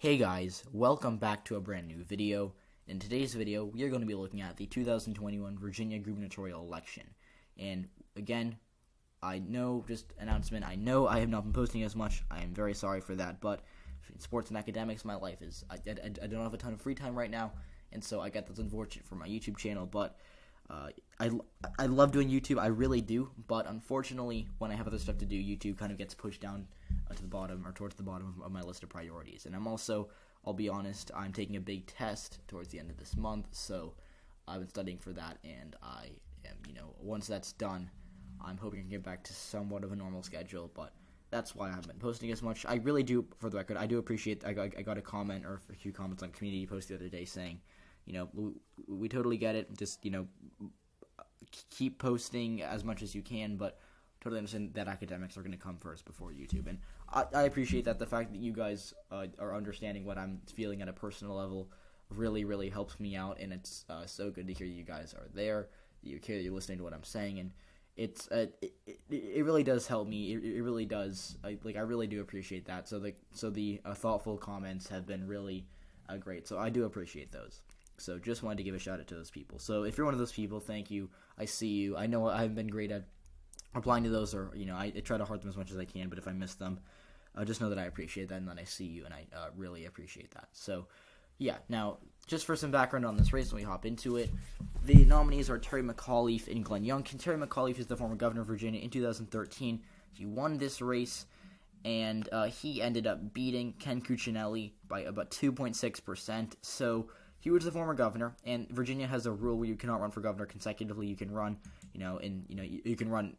Hey guys, welcome back to a brand new video. In today's video, we are going to be looking at the 2021 Virginia Gubernatorial election. And again, I know I have not been posting as much. I am very sorry for that, but in sports and academics, my life is, I don't have a ton of free time right now, and so I get that's unfortunate for my YouTube channel, but I love doing YouTube, I really do, but unfortunately, when I have other stuff to do, YouTube kind of gets pushed down to the bottom, or towards the bottom of my list of priorities. And I'll be honest, I'm taking a big test towards the end of this month, so I've been studying for that, and I am, once that's done, I'm hoping to get back to somewhat of a normal schedule, but that's why I haven't been posting as much. I really do, for the record, I do appreciate, I got a comment, or a few comments on community post the other day saying, we totally get it, just, keep posting as much as you can, but totally understand that academics are going to come first before YouTube, and I appreciate that. The fact that you guys are understanding what I'm feeling at a personal level really, really helps me out, and it's so good to hear you guys are there, you're listening to what I'm saying, and it's it really does help me. It really does. I really do appreciate that. So the thoughtful comments have been really great. So I do appreciate those. So just wanted to give a shout out to those people. So if you're one of those people, thank you. I see you. I know I haven't been great at replying to those, or I try to heart them as much as I can. But if I miss them, just know that I appreciate that, and that I see you, and I really appreciate that. So yeah. Now, just for some background on this race, when we hop into it, the nominees are Terry McAuliffe and Glenn Youngkin. Terry McAuliffe is the former governor of Virginia. In 2013, he won this race, and he ended up beating Ken Cuccinelli by about 2.6%. So he was the former governor, and Virginia has a rule where you cannot run for governor consecutively. You can run, you can run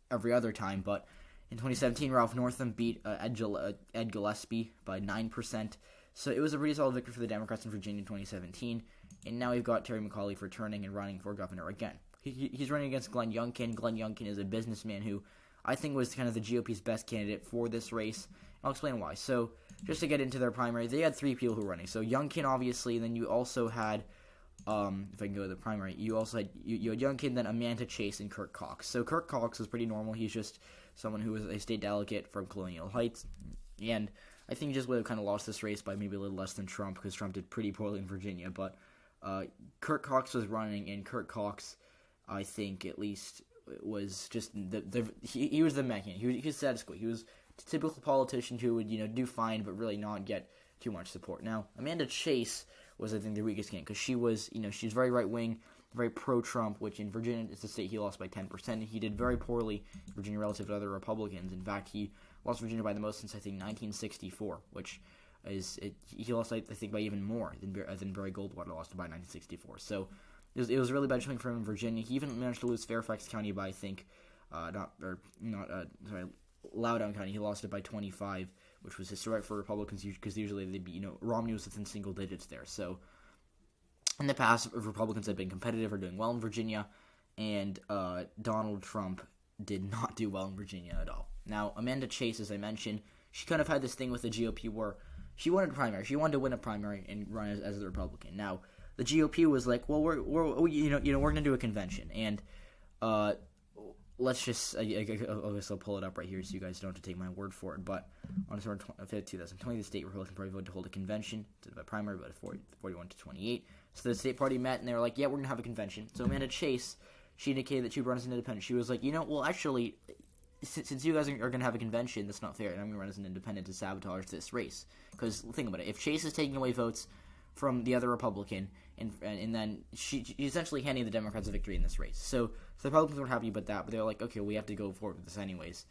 every other time. But in 2017, Ralph Northam beat Ed Gillespie by 9%. So it was a pretty solid victory for the Democrats in Virginia in 2017, and now we've got Terry McAuliffe returning and running for governor again. He's running against Glenn Youngkin. Glenn Youngkin is a businessman who I think was kind of the GOP's best candidate for this race. I'll explain why. So just to get into their primary, they had three people who were running. So Youngkin, obviously, and then you also had, if I can go to the primary, you also had you had Youngkin, then Amanda Chase, and Kirk Cox. So Kirk Cox was pretty normal. He's just someone who was a state delegate from Colonial Heights, and I think he just would have kind of lost this race by maybe a little less than Trump, because Trump did pretty poorly in Virginia. But Kirk Cox was running, and Kirk Cox, I think at least, was just he was the mechanic. He was status quo. He was a typical politician who would do fine, but really not get too much support. Now, Amanda Chase was, I think, the weakest candidate, because she was she's very right wing, very pro-Trump, which in Virginia is the state he lost by 10%, and he did very poorly in Virginia relative to other Republicans. In fact, he lost Virginia by the most since, I think, 1964, which is, he lost, I think, by even more than Barry Goldwater lost by 1964. So it was really bad showing for him in Virginia. He even managed to lose Fairfax County by, I think, Loudoun County. He lost it by 25, which was historic for Republicans, because usually they'd be, Romney was within single digits there. So in the past, Republicans have been competitive or doing well in Virginia, and Donald Trump did not do well in Virginia at all. Now, Amanda Chase, as I mentioned, she kind of had this thing with the GOP where she wanted a primary. She wanted to win a primary and run as the Republican. Now, the GOP was like, well, we're going to do a convention, and let's just, I guess I'll pull it up right here so you guys don't have to take my word for it, but on December 5th, 2020, the state Republican Party voted to hold a convention, to the primary vote of 41 to 28. So the state party met, and they were like, yeah, we're going to have a convention. So Amanda Chase, she indicated that she would run as an independent. She was like, well, actually, since you guys are going to have a convention, that's not fair, and I'm going to run as an independent to sabotage this race. Because think about it, if Chase is taking away votes from the other Republican, and then she's essentially handing the Democrats a victory in this race. So the Republicans weren't happy about that, but they're like, okay, we have to go forward with this anyways.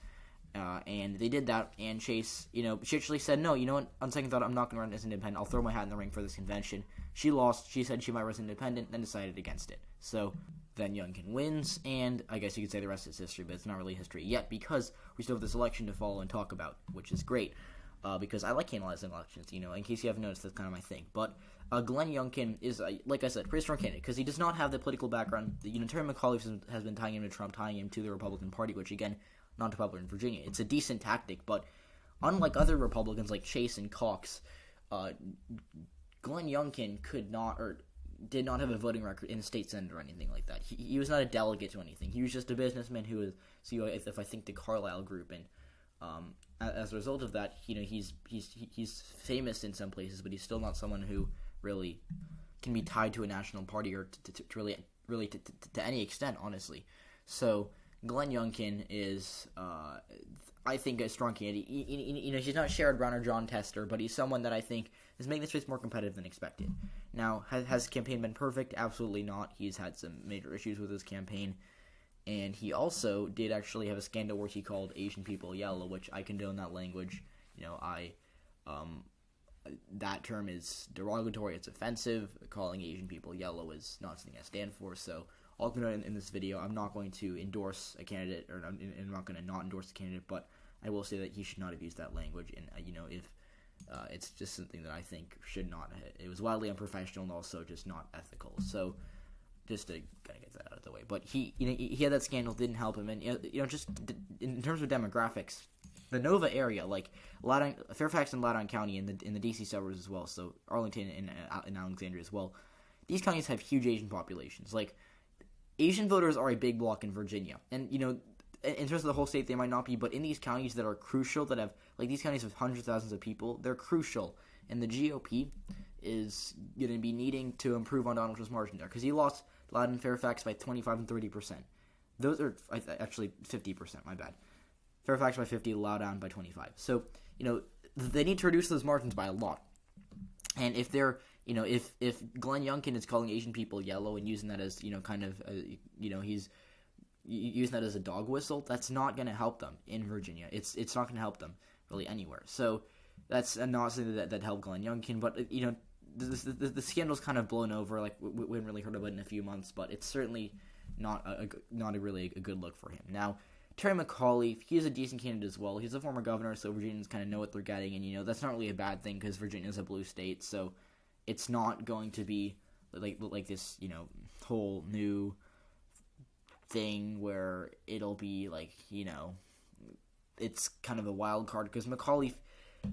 And they did that, and Chase, she actually said, no, what, on second thought, I'm not going to run as an independent. I'll throw my hat in the ring for this convention. She lost. She said she might run as an independent, then decided against it. So then Youngkin wins, and I guess you could say the rest is history, but it's not really history yet, because we still have this election to follow and talk about, which is great, because I like analyzing elections, in case you haven't noticed, that's kind of my thing. But Glenn Youngkin is, like I said, pretty strong candidate, because he does not have the political background. Terry McAuliffe has been tying him to Trump, tying him to the Republican Party, which, again, not popular in Virginia. It's a decent tactic, but unlike other Republicans like Chase and Cox, Glenn Youngkin did not have a voting record in the state senate or anything like that. He was not a delegate to anything. He was just a businessman who was, if I think the Carlyle Group, and as a result of that, he's famous in some places, but he's still not someone who really can be tied to a national party or to really to any extent, honestly. So Glenn Youngkin is, I think, a strong candidate. He's not Sherrod Brown or John Tester, but he's someone that I think is making this race more competitive than expected. Now, has his campaign been perfect? Absolutely not. He's had some major issues with his campaign. And he also did actually have a scandal where he called Asian people yellow, which I condone that language. That term is derogatory. It's offensive. Calling Asian people yellow is not something I stand for. So I'll condone in this video. I'm not going to endorse a candidate, or I'm not going to not endorse a candidate, but I will say that he should not have used that language. And if it's just something that I think should not. It was wildly unprofessional and also just not ethical. So just to kind of get that out of the way. But he had that scandal, didn't help him, and just in terms of demographics, the Nova area, like Fairfax and Loudoun County, in the DC suburbs as well, so Arlington and Alexandria as well, these counties have huge Asian populations. Like, Asian voters are a big block in Virginia, and in terms of the whole state, they might not be, but in these counties that are crucial, that have, like, these counties with hundreds of thousands of people, they're crucial, and the GOP is going to be needing to improve on Donald Trump's margin there, because he lost Loudoun and Fairfax by 25 and 30%. Those are actually 50%, my bad. Fairfax by 50, Loudoun by 25. So, they need to reduce those margins by a lot. And if they're, if Glenn Youngkin is calling Asian people yellow and using that as, he's using that as a dog whistle, that's not going to help them in Virginia. It's not going to help them really anywhere. So that's not something that helped Glenn Youngkin. But, the scandal's kind of blown over. Like, we haven't really heard about it in a few months, but it's certainly not a really good look for him. Now, Terry McAuliffe, he's a decent candidate as well. He's a former governor, so Virginians kind of know what they're getting, and that's not really a bad thing because Virginia's a blue state, so it's not going to be like this whole new thing where it'll be like it's kind of a wild card, because McAuliffe,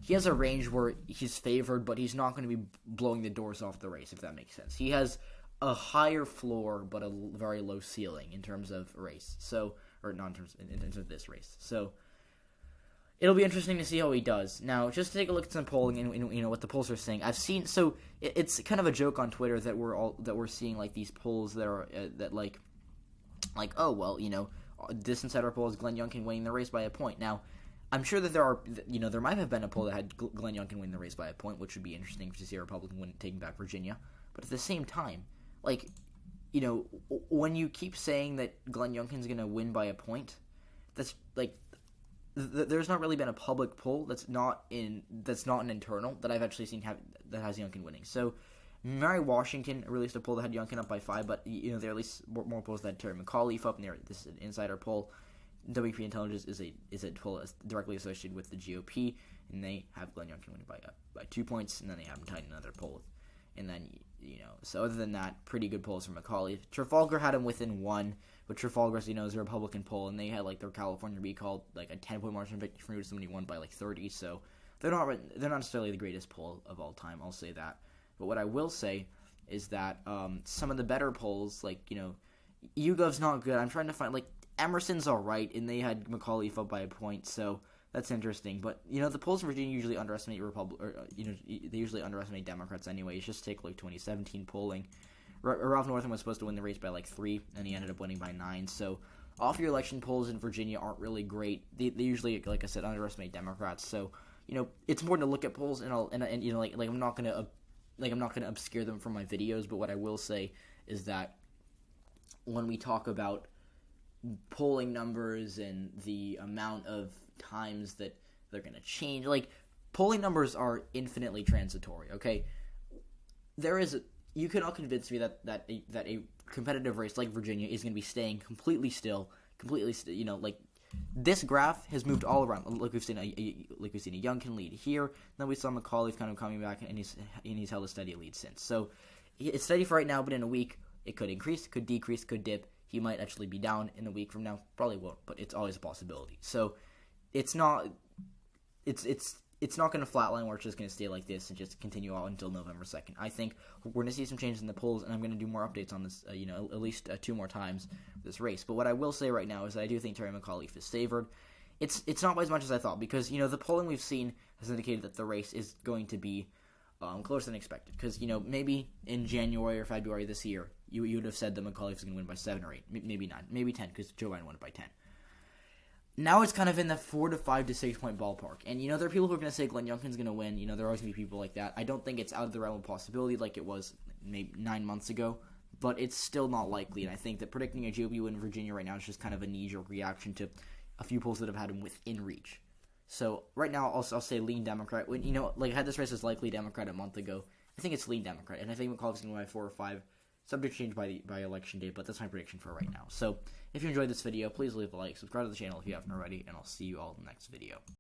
he has a range where he's favored, but he's not going to be blowing the doors off the race, if that makes sense. He has a higher floor but a very low ceiling in terms of race, so. Or not in terms of this race. So it'll be interesting to see how he does. Now, just to take a look at some polling and what the polls are saying. I've seen, so it's kind of a joke on Twitter that we're seeing like these polls that are this insider poll is Glenn Youngkin winning the race by a point. Now, I'm sure that there might have been a poll that had Glenn Youngkin winning the race by a point, which would be interesting to see a Republican taking back Virginia. But at the same time, when you keep saying that Glenn Youngkin's going to win by a point, that's there's not really been a public poll that's not an internal that I've actually seen that has Youngkin winning. So Mary Washington released a poll that had Youngkin up by 5, but there are at least more polls that had Terry McAuliffe up, and this is an insider poll. WP Intelligence is a poll that's directly associated with the GOP, and they have Glenn Youngkin winning by 2 points, and then they have him tied in another poll. And then, so other than that, pretty good polls from McAuliffe. Trafalgar had him within 1, but Trafalgar, is a Republican poll, and they had, their California recall, a 10-point margin victory for somebody won by, 30, so they're not necessarily the greatest poll of all time, I'll say that. But what I will say is that some of the better polls, YouGov's not good. I'm trying to find, Emerson's all right, and they had McAuliffe up by a point, so that's interesting. But, the polls in Virginia usually underestimate they usually underestimate Democrats anyways. Just take, 2017 polling. Ralph Northam was supposed to win the race by, 3, and he ended up winning by 9. So, off-year election polls in Virginia aren't really great. They usually, like I said, underestimate Democrats. So, it's important to look at polls, and I'm not gonna obscure them from my videos, but what I will say is that when we talk about polling numbers and the amount of times that they're going to change, polling numbers are infinitely transitory, okay? You cannot convince me that a competitive race like Virginia is going to be staying completely still, this graph has moved all around. We've seen a Youngkin lead here, then we saw McAuliffe kind of coming back, and he's held a steady lead since. So it's steady for right now, but in a week it could increase, could decrease, could dip. He might actually be down in a week from now. Probably won't, but it's always a possibility. So it's not going to flatline where it's just going to stay like this and just continue on until November 2nd. I think we're going to see some changes in the polls, and I'm going to do more updates on this, at least 2 more times for this race. But what I will say right now is that I do think Terry McAuliffe is favored, it's not by as much as I thought, because, the polling we've seen has indicated that the race is going to be closer than expected. Because, maybe in January or February this year, you would have said that McAuliffe is going to win by 7 or 8, maybe 9, maybe 10, because Joe Biden won it by 10. Now it's kind of in the 4 to 5 to 6 point ballpark. And, there are people who are going to say Glenn Youngkin's going to win. There are always going to be people like that. I don't think it's out of the realm of possibility like it was maybe 9 months ago, but it's still not likely. And I think that predicting a GOP win in Virginia right now is just kind of a knee-jerk reaction to a few polls that have had him within reach. So right now I'll say lean Democrat. When, I had this race as likely Democrat a month ago. I think it's lean Democrat. And I think McAuliffe's going to win by 4 or 5. Subject to change by election day, but that's my prediction for right now. So if you enjoyed this video, please leave a like, subscribe to the channel if you haven't already, and I'll see you all in the next video.